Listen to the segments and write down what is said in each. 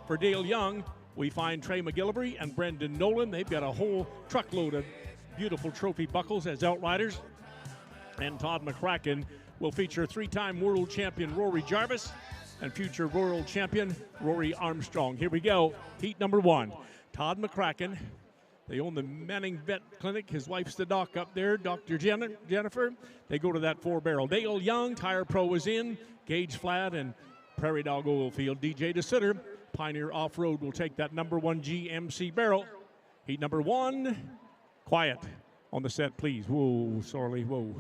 For Dale Young, we find Trey McGillivray and Brendan Nolan. They've got a whole truckload of beautiful trophy buckles as outriders. And Todd McCracken will feature three-time world champion Rory Jarvis and future world champion Rory Armstrong. Here we go, heat number one. Todd McCracken. They own the Manning Vet Clinic. His wife's the doc up there, Dr. Jennifer. They go to that four-barrel. Dale Young, Tire Pro is in. Gage Flat and Prairie Dog Oil Field. DJ DeSitter, Pioneer Off-Road will take that number one GMC barrel. Heat number one. Quiet on the set, please. Whoa, sorry, whoa.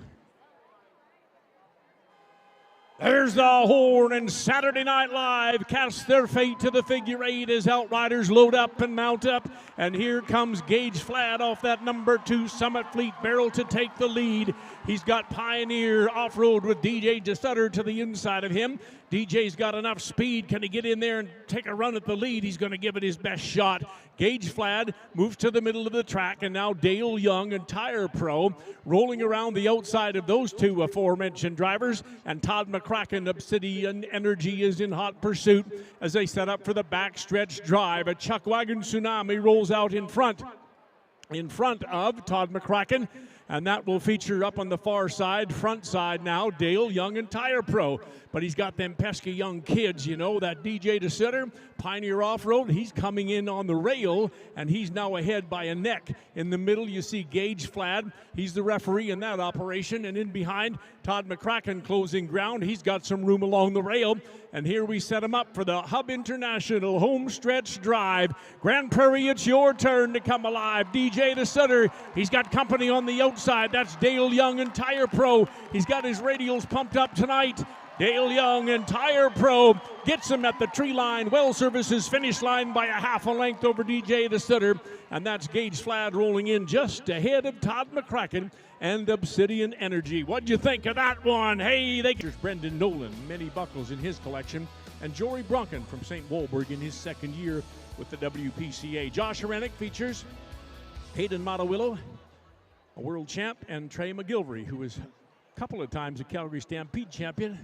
There's the horn, and Saturday Night Live cast their fate to the figure eight as outriders load up and mount up. And here comes Gage Flat off that number two Summit Fleet barrel to take the lead. He's got Pioneer Off-Road with DJ DeSutter to the inside of him. DJ's got enough speed. Can he get in there and take a run at the lead? He's going to give it his best shot. Gage Flat moves to the middle of the track, and now Dale Young and Tire Pro rolling around the outside of those two aforementioned drivers. And Todd McCracken, Obsidian Energy, is in hot pursuit as they set up for the backstretch drive. A Chuck Wagon Tsunami rolls out in front of Todd McCracken. And that will feature up on the far side, front side now, Dale Young and Tire Pro. But he's got them pesky young kids, you know, that DJ DeSitter, Pioneer Off-Road. He's coming in on the rail, and he's now ahead by a neck. In the middle, you see Gage Flat. He's the referee in that operation. And in behind, Todd McCracken closing ground. He's got some room along the rail. And here we set him up for the Hub International Home Stretch Drive. Grand Prairie, it's your turn to come alive. DJ DeSutter, he's got company on the outside. That's Dale Young and Tire Pro. He's got his radials pumped up tonight. Dale Young and Tire Pro gets him at the tree line. Well Services finish line by a half a length over DJ DeSutter. And that's Gage Flat rolling in just ahead of Todd McCracken and Obsidian Energy. What'd you think of that one? Hey, there's Brendan Nolan, many buckles in his collection. And Jory Brunken from St. Walburg in his second year with the WPCA. Josh Hrenek features Hayden Matawillo, a world champ, and Trey McGillivray, who was a couple of times a Calgary Stampede champion,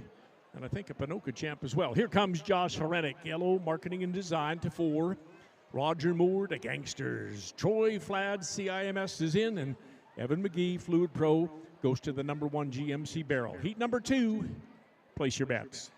and I think a Pinoca champ as well. Here comes Josh Hrenek, yellow marketing and design to 4. Roger Moore, the Gangsters. Troy Flad, CIMS is in, and Evan McGee, Fluid Pro, goes to the number one GMC barrel. Heat number 2, place your bets.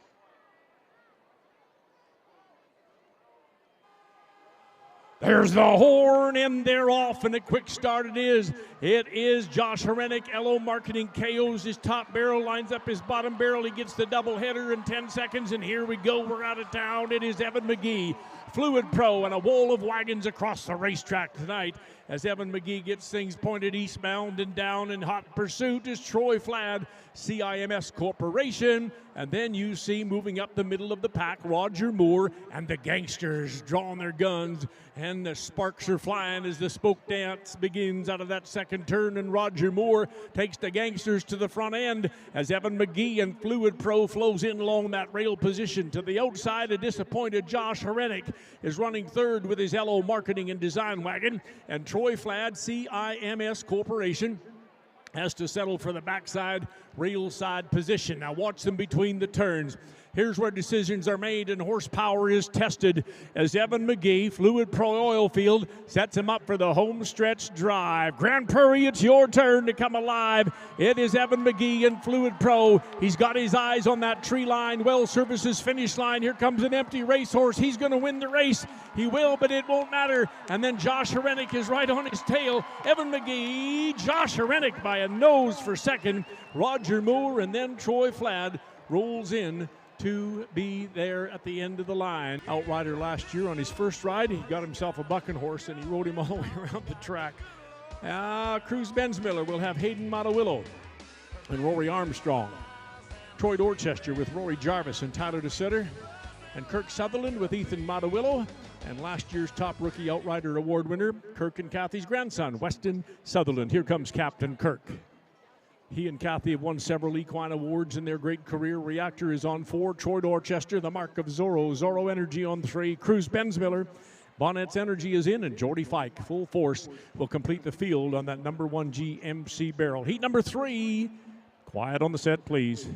There's the horn, and they're off, and a quick start it is. It is Josh Hrenek, LO Marketing KOs his top barrel, lines up his bottom barrel. He gets the double header in 10 seconds, and here we go. We're out of town. It is Evan McGee, Fluid Pro, and a wall of wagons across the racetrack tonight as Evan McGee gets things pointed eastbound and down. In hot pursuit is Troy Flad, CIMS Corporation. And then you see moving up the middle of the pack, Roger Moore and the Gangsters drawing their guns. And the sparks are flying as the spoke dance begins out of that second turn. And Roger Moore takes the Gangsters to the front end as Evan McGee and Fluid Pro flows in along that rail position. To the outside, a disappointed Josh Hrenek is running third with his LO Marketing and Design wagon. And Troy Flad, CIMS Corporation, has to settle for the backside rail side position. Now watch them between the turns. Here's where decisions are made and horsepower is tested as Evan McGee, Fluid Pro Oil Field, sets him up for the home stretch drive. Grand Prairie, it's your turn to come alive. It is Evan McGee and Fluid Pro. He's got his eyes on that tree line, Well Services finish line. Here comes an empty racehorse. He's going to win the race. He will, but it won't matter. And then Josh Hrenek is right on his tail. Evan McGee, Josh Hrenek by a nose for second. Roger Moore, and then Troy Flad rolls in to be there at the end of the line. Outrider last year on his first ride, he got himself a bucking horse and he rode him all the way around the track. Cruz Benzmiller will have Hayden Matawillo and Rory Armstrong. Troy Dorchester with Rory Jarvis and Tyler DeSutter. And Kirk Sutherland with Ethan Matawillo. And last year's top rookie outrider award winner, Kirk and Kathy's grandson, Weston Sutherland. Here comes Captain Kirk. He and Kathy have won several equine awards in their great career. Reactor is on 4. Troy Dorchester, the mark of Zorro. Zorro Energy on 3. Cruz Benzmiller. Bonnet's Energy is in, and Jordy Fike, full force, will complete the field on that number 1 GMC barrel. Heat number 3. Quiet on the set, please.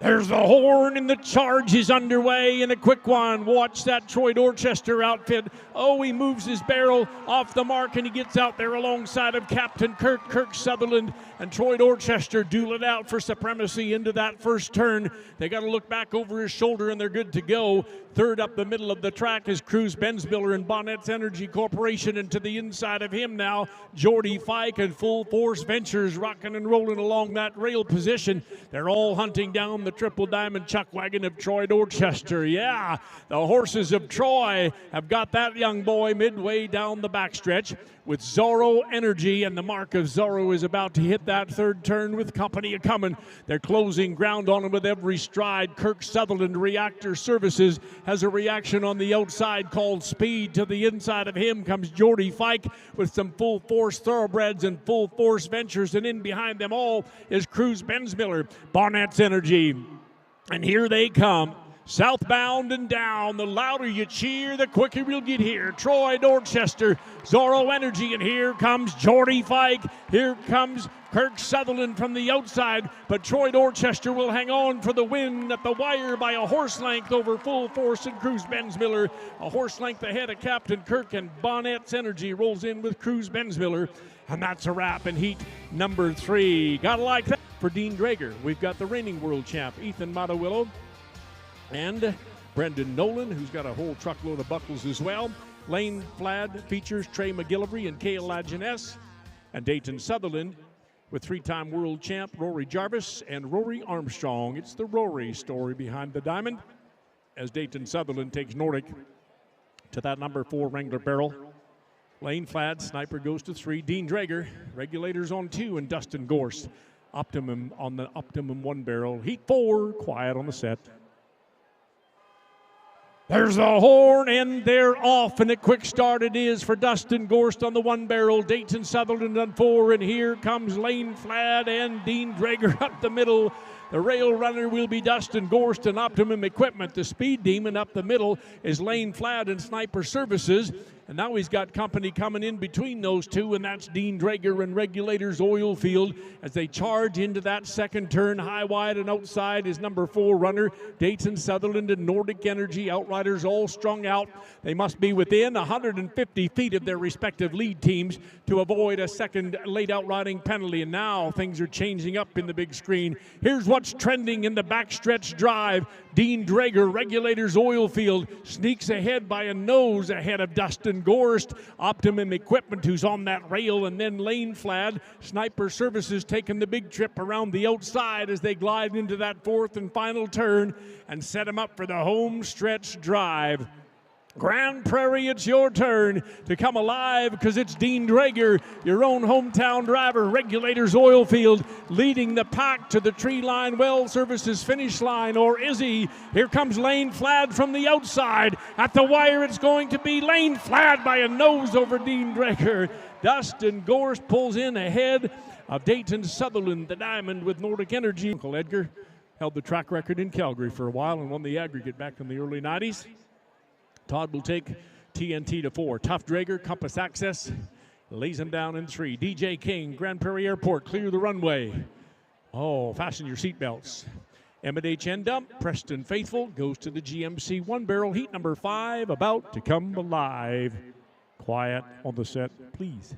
There's the horn, and the charge is underway, and a quick one. Watch that Troy Dorchester outfit. Oh, he moves his barrel off the mark, and he gets out there alongside of Captain Kirk Sutherland, and Troy Dorchester dueling out for supremacy into that first turn. They got to look back over his shoulder, and they're good to go. Third up the middle of the track is Cruz Benzmiller and Bonnet's Energy Corporation, and to the inside of him now, Jordy Fike and Full Force Ventures rocking and rolling along that rail position. They're all hunting down the Triple Diamond Chuck Wagon of Troy Dorchester. Yeah, the horses of Troy have got that young boy midway down the backstretch with Zorro Energy, and the mark of Zorro is about to hit that third turn with company a-coming. They're closing ground on him with every stride. Kirk Sutherland Reactor Services has a reaction on the outside called Speed. To the inside of him comes Jordy Fike with some Full Force Thoroughbreds and Full Force Ventures, and in behind them all is Cruz Benzmiller, Bonnet's Energy. And here they come. Southbound and down, the louder you cheer, the quicker we'll get here. Troy Dorchester, Zorro Energy, and here comes Jordy Fike. Here comes Kirk Sutherland from the outside, but Troy Dorchester will hang on for the win at the wire by a horse length over Full Force and Cruz Benzmiller. A horse length ahead of Captain Kirk, and Bonnet's Energy rolls in with Cruz Benzmiller. And that's a wrap in heat number 3. Gotta like that. For Dean Drager, we've got the reigning world champ, Ethan Matawillo, and Brendan Nolan, who's got a whole truckload of buckles as well. Lane Flad features Trey McGillivray and Cale Lajeunesse. And Dayton Sutherland with 3-time world champ Rory Jarvis and Rory Armstrong. It's the Rory story behind the diamond as Dayton Sutherland takes Nordic to that number 4 Wrangler barrel. Lane Flad, Sniper goes to 3. Dean Drager, Regulators on 2, and Dustin Gorst, Optimum on the Optimum 1 barrel. Heat 4, quiet on the set. There's the horn, and they're off, and a quick start it is for Dustin Gorst on the 1 barrel, Dayton Sutherland on 4, and here comes Lane Flad and Dean Drager up the middle. The rail runner will be Dustin Gorst and Optimum Equipment. The speed demon up the middle is Lane Flad and Sniper Services. And now he's got company coming in between those two, and that's Dean Drager and Regulators Oil Field as they charge into that second turn. High, wide, and outside is number 4 runner, Dayton Sutherland and Nordic Energy. Outriders all strung out. They must be within 150 feet of their respective lead teams to avoid a second late outriding penalty. And now things are changing up in the big screen. Here's what's trending in the backstretch drive. Dean Drager, Regulators Oil Field, sneaks ahead by a nose ahead of Dustin Gorst. Optimum Equipment, who's on that rail, and then Lane Flad. Sniper Services taking the big trip around the outside as they glide into that 4th and final turn and set them up for the home stretch drive. Grande Prairie, it's your turn to come alive because it's Dean Drager, your own hometown driver, Regulators Oil Field, leading the pack to the Tree Line Well Services finish line. Or is he? Here comes Lane Flad from the outside. At the wire, it's going to be Lane Flad by a nose over Dean Drager. Dustin Gorst pulls in ahead of Dayton Sutherland, the diamond with Nordic Energy. Uncle Edgar held the track record in Calgary for a while and won the aggregate back in the early 90s. Todd will take TNT to 4. Tough Drager, Compass Access, lays him down in 3. DJ King, Grande Prairie Airport, clear the runway. Oh, fasten your seatbelts. Emmett H. Endump, Preston Faithful goes to the GMC 1 barrel, heat number 5, about to come alive. Quiet on the set, please.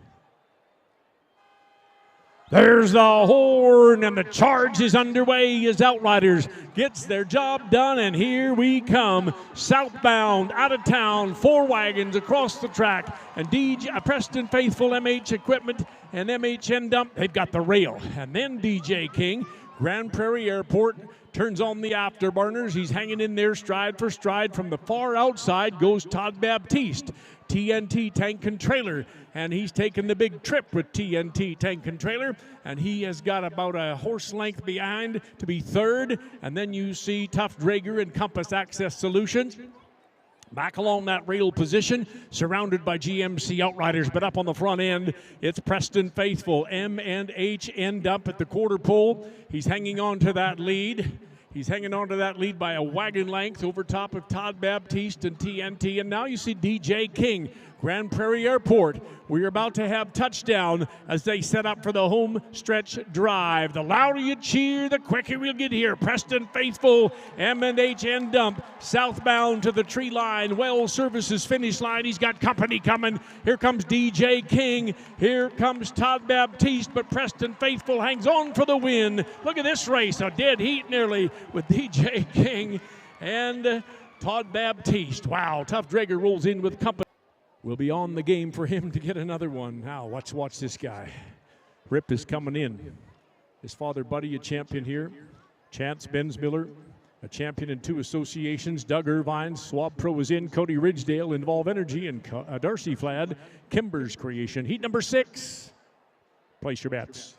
There's the horn, and the charge is underway as Outriders gets their job done, and here we come. Southbound, out of town, 4 wagons across the track, and Preston Faithful, MH Equipment, and MH Endump, they've got the rail. And then DJ King, Grande Prairie Airport, turns on the afterburners. He's hanging in there stride for stride. From the far outside goes Todd Baptiste, TNT Tank and Trailer, and he's taking the big trip with TNT Tank and Trailer, and he has got about a horse length behind to be 3rd. And then you see Tough Drager and Compass Access Solutions back along that rail position, surrounded by GMC Outriders, but up on the front end, it's Preston Faithful, M&H Endump at the quarter pole. He's hanging on to that lead. He's hanging on to that lead by a wagon length over top of Todd Baptiste and TNT. And now you see DJ King, Grande Prairie Airport. We're about to have touchdown as they set up for the home stretch drive. The louder you cheer, the quicker we'll get here. Preston Faithful, M&H end dump, southbound to the tree line. Well Services finish line. He's got company coming. Here comes DJ King. Here comes Todd Baptiste, but Preston Faithful hangs on for the win. Look at this race, a dead heat nearly with DJ King and Todd Baptiste. Wow, Tough Drager rolls in with company. We'll be on the game for him to get another one. Now, let's watch this guy. Rip is coming in. His father, Buddy, a champion here. Chance Bensmiller, a champion in 2 associations. Doug Irvine, Swab Pro is in. Cody Ridgedale, Involve Energy, and Darcy Flad, Kimber's Creation. Heat number 6. Place your bets.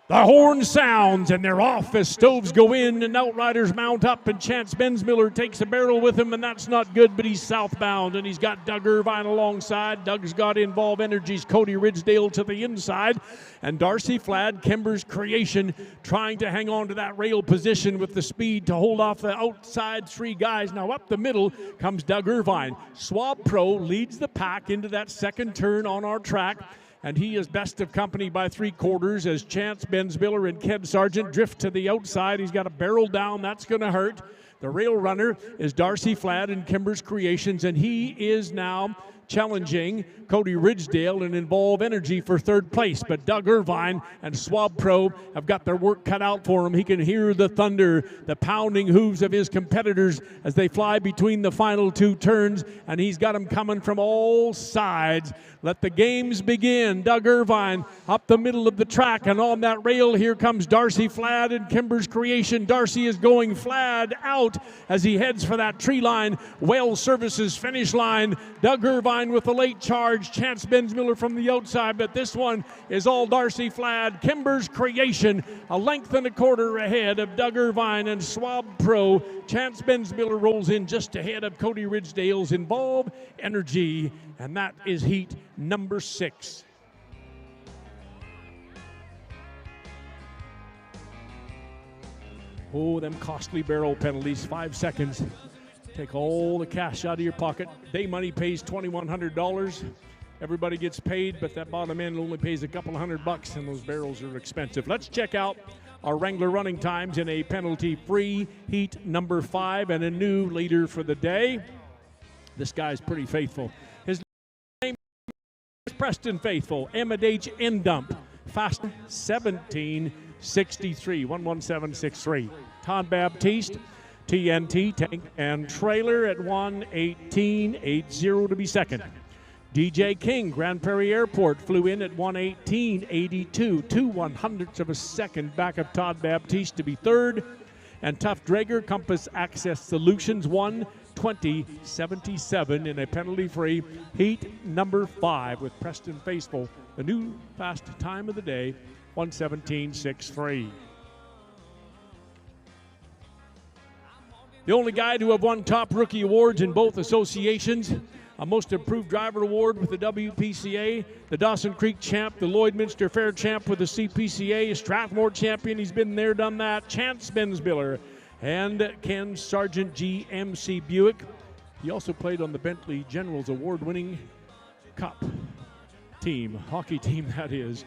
The horn sounds, and they're off as stoves go in and Outriders mount up, and Chance Bensmiller takes a barrel with him, and that's not good, but he's southbound, and he's got Doug Irvine alongside. Doug's got Involve Energy's Cody Ridgedale to the inside, and Darcy Flad, Kimber's Creation, trying to hang on to that rail position with the speed to hold off the outside 3 guys. Now up the middle comes Doug Irvine. Swab Pro leads the pack into that second turn on our track, and he is best of company by 3/4 as Chance Bensmiller and Ken Sargent drift to the outside. He's got a barrel down. That's going to hurt. The rail runner is Darcy Flad and Kimber's Creations, and he is now challenging Cody Ridgedale and Involve Energy for 3rd place. But Doug Irvine and Swab Pro have got their work cut out for him. He can hear the thunder, the pounding hooves of his competitors as they fly between the final 2 turns, and he's got them coming from all sides. Let the games begin. Doug Irvine up the middle of the track, and on that rail, here comes Darcy Flad and Kimber's Creation. Darcy is going Flad out as he heads for that tree line. Well Services finish line. Doug Irvine with the late charge. Chance Bensmiller from the outside, but this one is all Darcy Flad. Kimber's Creation, a length and a quarter ahead of Doug Irvine and Swab Pro. Chance Bensmiller rolls in just ahead of Cody Ridgedale's Involve Energy, and that is heat number 6. Oh, them costly barrel penalties, 5 seconds. Take all the cash out of your pocket. Day money pays $2,100. Everybody gets paid, but that bottom end only pays a couple of $100, and those barrels are expensive. Let's check out our Wrangler running times in a penalty-free heat number 5 and a new leader for the day. This guy's pretty faithful. His name is Preston Faithful, M&H end dump, fast 1763, 11763. Todd Baptiste, TNT tank and trailer at 1:18.80 to be second. DJ King, Grande Prairie Airport, flew in at 1:18.82, 2/100ths of a second back of Todd Baptiste to be third. And Tough Drager, Compass Access Solutions, 1:20.77 in a penalty-free heat number 5 with Preston Faithful, the new fast time of the day, 1:17.63. The only guy to have won top rookie awards in both associations, a Most Improved Driver Award with the WPCA, the Dawson Creek champ, the Lloydminster Fair champ with the CPCA, Strathmore champion, he's been there, done that, Chance Bensmiller, and Ken Sargent GMC Buick. He also played on the Bentley Generals award-winning Cup team, hockey team that is.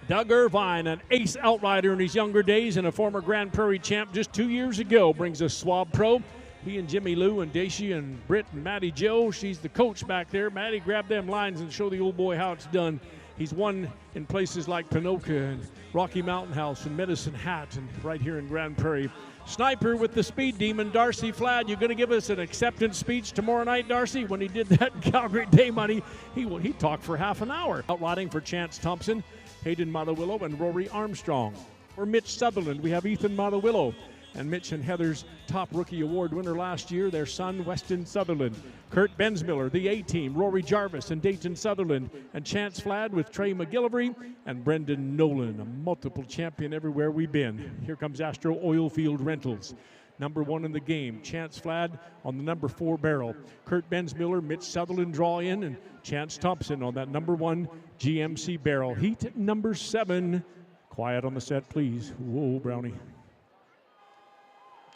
Doug Irvine, an ace outrider in his younger days and a former Grande Prairie champ just 2 years ago, brings us Swab Pro. He and Jimmy Lou and Daisy and Britt and Maddie Joe. She's the coach back there. Maddie, grab them lines and show the old boy how it's done. He's won in places like Pinoca and Rocky Mountain House and Medicine Hat and right here in Grande Prairie. Sniper with the speed demon, Darcy Flad. You're going to give us an acceptance speech tomorrow night, Darcy? When he did that in Calgary Day Money, he talked for half an hour. Outriding for Chance Thompson, Hayden Mattawillow, and Rory Armstrong. For Mitch Sutherland, we have Ethan Mattawillow. And Mitch and Heather's top rookie award winner last year, their son, Weston Sutherland. Kurt Bensmiller, the A-team, Rory Jarvis and Dayton Sutherland. And Chance Flad with Trey McGillivray and Brendan Nolan, a multiple champion everywhere we've been. Here comes Astro Oilfield Rentals. Number 1 in the game, Chance Flad on the number 4 barrel. Kurt Bensmiller, Mitch Sutherland draw in, and Chance Thompson on that number 1 GMC barrel. Heat number 7. Quiet on the set, please. Whoa, Brownie.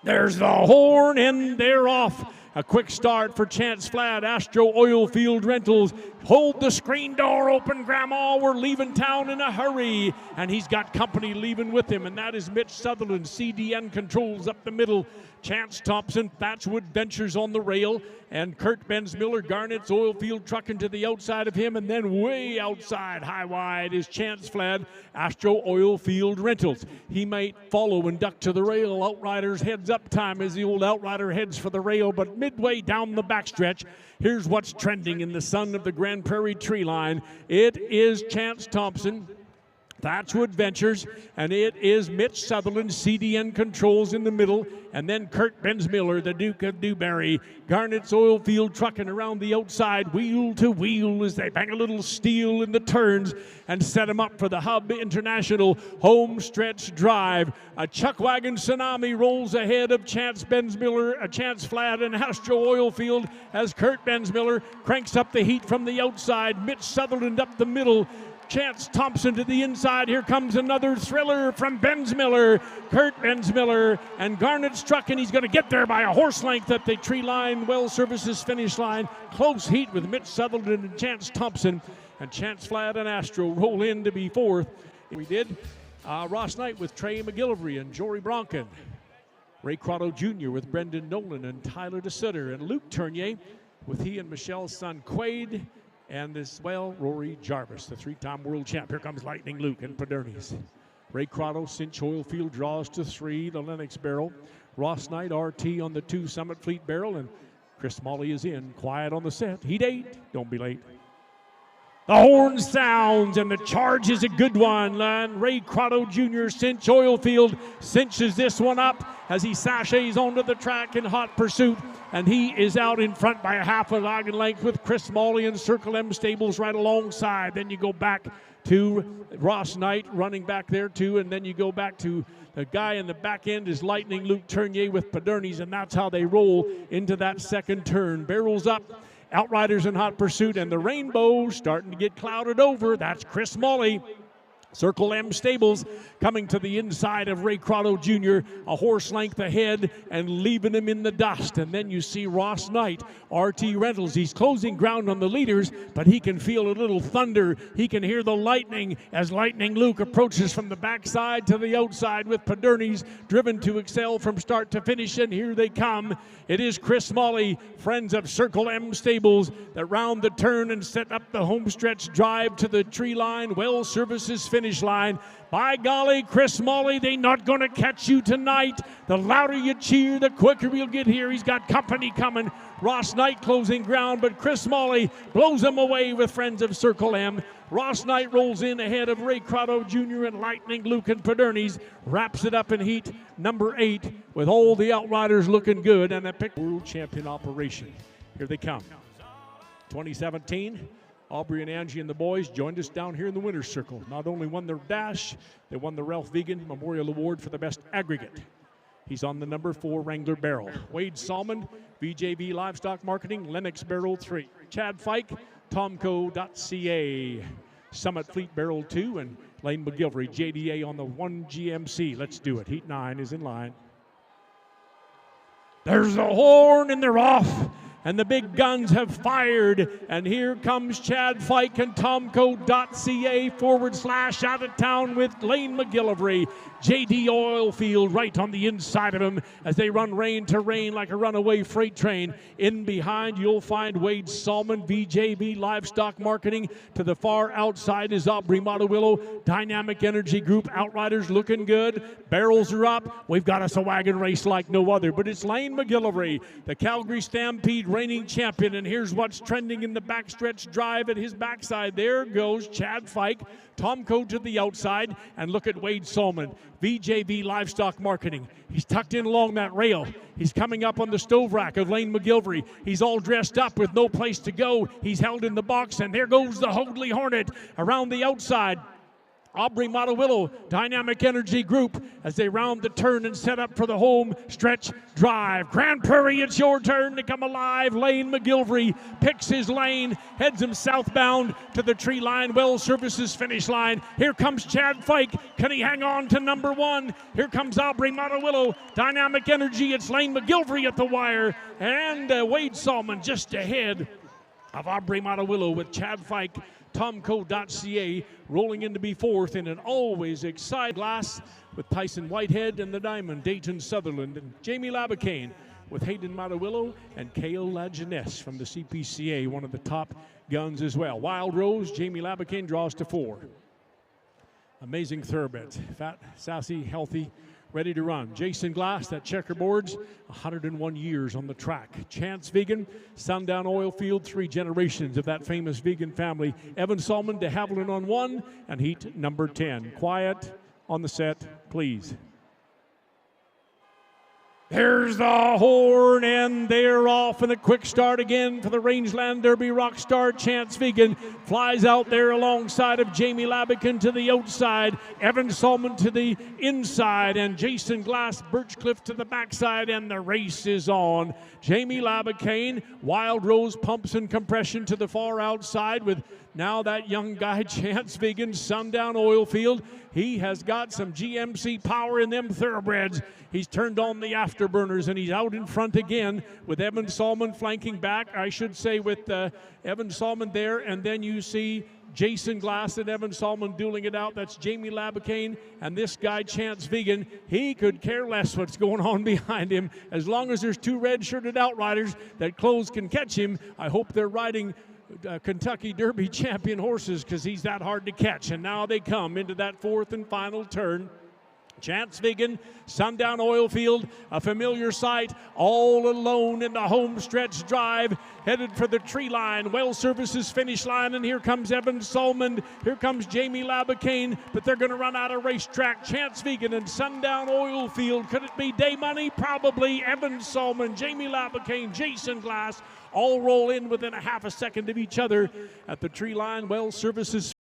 There's the horn, and they're off. A quick start for Chance Flat, Astro Oilfield Rentals. Hold the screen door open, Grandma. We're leaving town in a hurry. And he's got company leaving with him, and that is Mitch Sutherland. CDN Controls up the middle. Chance Thompson, Thatchwood Ventures on the rail, and Kurt Bensmiller, Garnett's Oilfield Trucking to the outside of him, and then way outside, high wide, is Chance Flat, Astro Oilfield Rentals. He might follow and duck to the rail. Outriders heads up time as the old Outrider heads for the rail, but midway down the backstretch, here's what's trending in the sun of the Grande Prairie tree line. It is Chance Thompson, Thatchwood Ventures, and it is Mitch Sutherland, CDN Controls in the middle, and then Kurt Bensmiller, the Duke of Newberry. Garnett's Oilfield Trucking around the outside, wheel to wheel, as they bang a little steel in the turns and set them up for the Hub International home stretch drive. A chuck wagon tsunami rolls ahead of Chance Bensmiller, Chance Flat, and Astro Oilfield as Kurt Bensmiller cranks up the heat from the outside. Mitch Sutherland up the middle. Chance Thompson to the inside. Here comes another thriller from Bensmiller. Kurt Bensmiller and Garnett's Trucking. He's going to get there by a horse length at the tree line, Well Services finish line. Close heat with Mitch Sutherland and Chance Thompson. And Chance Flat and Astro roll in to be fourth. We did Ross Knight with Trey McGillivray and Jory Bronken. Ray Crotto Jr. with Brendan Nolan and Tyler DeSutter. And Luke Tournier with he and Michelle's son Quaid. And as well, Rory Jarvis, the three-time world champ. Here comes Lightning Luke and Padernis. Ray Crotto, Cinch Oilfield draws to 3, the Lennox barrel. Ross Knight, RT on the 2 Summit Fleet barrel. And Chris Molly is in, quiet on the set. Heat 8, don't be late. The horn sounds, and the charge is a good one. And Ray Crotto Jr., Cinch Oilfield, cinches this one up as he sachets onto the track in hot pursuit. And he is out in front by a half a wagon length with Chris Molly and Circle M Stables right alongside. Then you go back to Ross Knight running back there too, and then you go back to the guy in the back end is Lightning Luke Tournier with Padernis, and that's how they roll into that second turn. Barrels up, Outriders in hot pursuit, and the rainbow starting to get clouded over. That's Chris Molly. Circle M Stables coming to the inside of Ray Crotto Jr., a horse length ahead and leaving him in the dust. And then you see Ross Knight, RT Rentals. He's closing ground on the leaders, but he can feel a little thunder. He can hear the lightning as Lightning Luke approaches from the backside to the outside with Padernis driven to excel from start to finish. And here they come. It is Chris Molly, friends of Circle M Stables, that round the turn and set up the homestretch drive to the tree line. Well Services finish line. By golly, Chris Molly, they not going to catch you tonight. The louder you cheer, the quicker you'll get here. He's got company coming. Ross Knight closing ground, but Chris Molly blows him away with friends of Circle M. Ross Knight rolls in ahead of Ray Crotto Jr. and Lightning Luke and Padernis. Wraps it up in heat number 8 with all the Outriders looking good and a pick world champion operation. Here they come. 2017. Aubrey and Angie and the boys joined us down here in the winner's circle. Not only won their dash, they won the Ralph Vegan Memorial Award for the best aggregate. He's on the number 4 Wrangler barrel. Wade Salmon, VJV Livestock Marketing, Lennox Barrel 3. Chad Fike, Tomco.ca. Summit Fleet Barrel 2, and Lane McGillivray, JDA on the 1 GMC. Let's do it. Heat 9 is in line. There's the horn, and they're off. And the big guns have fired. And here comes Chad Fike and Tomco.ca / out of town with Lane McGillivray. JD Oilfield right on the inside of him as they run rain to rain like a runaway freight train. In behind, you'll find Wade Salmon, VJV Livestock Marketing. To the far outside is Aubrey Montewillo, Dynamic Energy Group. Outriders looking good. Barrels are up. We've got us a wagon race like no other. But it's Lane McGillivray, the Calgary Stampede reigning champion. And here's what's trending in the backstretch drive at his backside. There goes Chad Fike. Tomco to the outside, and look at Wade Salmon, VJV Livestock Marketing. He's tucked in along that rail. He's coming up on the stove rack of Lane McGillivray. He's all dressed up with no place to go. He's held in the box, and there goes the Hoadley Hornet around the outside. Aubrey Montewillo, Dynamic Energy Group, as they round the turn and set up for the home stretch drive. Grand Prairie, it's your turn to come alive. Lane McGilvery picks his lane, heads him southbound to the tree line. Well Services finish line. Here comes Chad Fike. Can he hang on to number one? Here comes Aubrey Montewillo, Dynamic Energy. It's Lane McGilvery at the wire, and Wade Salmon just ahead of Aubrey Montewillo with Chad Fike. Tomco.ca rolling in to be fourth in an always exciting glass with Tyson Whitehead and the Diamond, Dayton Sutherland, and Jamie Labicane with Hayden Montewillo and Kale Lajeunesse from the CPCA, one of the top guns as well. Wild Rose, Jamie Labicane draws to 4. Amazing thoroughbreds, fat, sassy, healthy, ready to run. Jason Glass, that checkerboards, 101 years on the track. Chance Vegan, Sundown Oil Field, 3 generations of that famous vegan family. Evan Salmon de Havilland on 1, and heat number 10. Quiet on the set, please. There's the horn, and they're off, and a quick start again for the Rangeland Derby rock star. Chance Vegan flies out there alongside of Jamie Labicane to the outside, Evan Salmon to the inside, and Jason Glass Birchcliff to the backside, and the race is on. Jamie Labicane, Wild Rose pumps and compression to the far outside with now that young guy, Chance Vegan, Sundown Oil Field. He has got some GMC power in them thoroughbreds. He's turned on the afterburners, and he's out in front again with Evan Salmon flanking back, I should say, with Evan Salmon there, and then you see Jason Glass and Evan Salmon dueling it out. That's Jamie Labicane and this guy, Chance Vegan. He could care less what's going on behind him. As long as there's 2 red-shirted outriders that clothes can catch him, I hope they're riding Kentucky Derby champion horses, because he's that hard to catch. And now they come into that 4th and final turn. Chance Vegan, Sundown Oil Field, a familiar sight, all alone in the home stretch drive, headed for the tree line. Well Services finish line, and here comes Evan Salmon, here comes Jamie Labicane, but they're going to run out of racetrack. Chance Vegan and Sundown Oil Field. Could it be Day Money? Probably. Evan Salmon, Jamie Labicane, Jason Glass, all roll in within a half a second of each other at the tree line. Well Services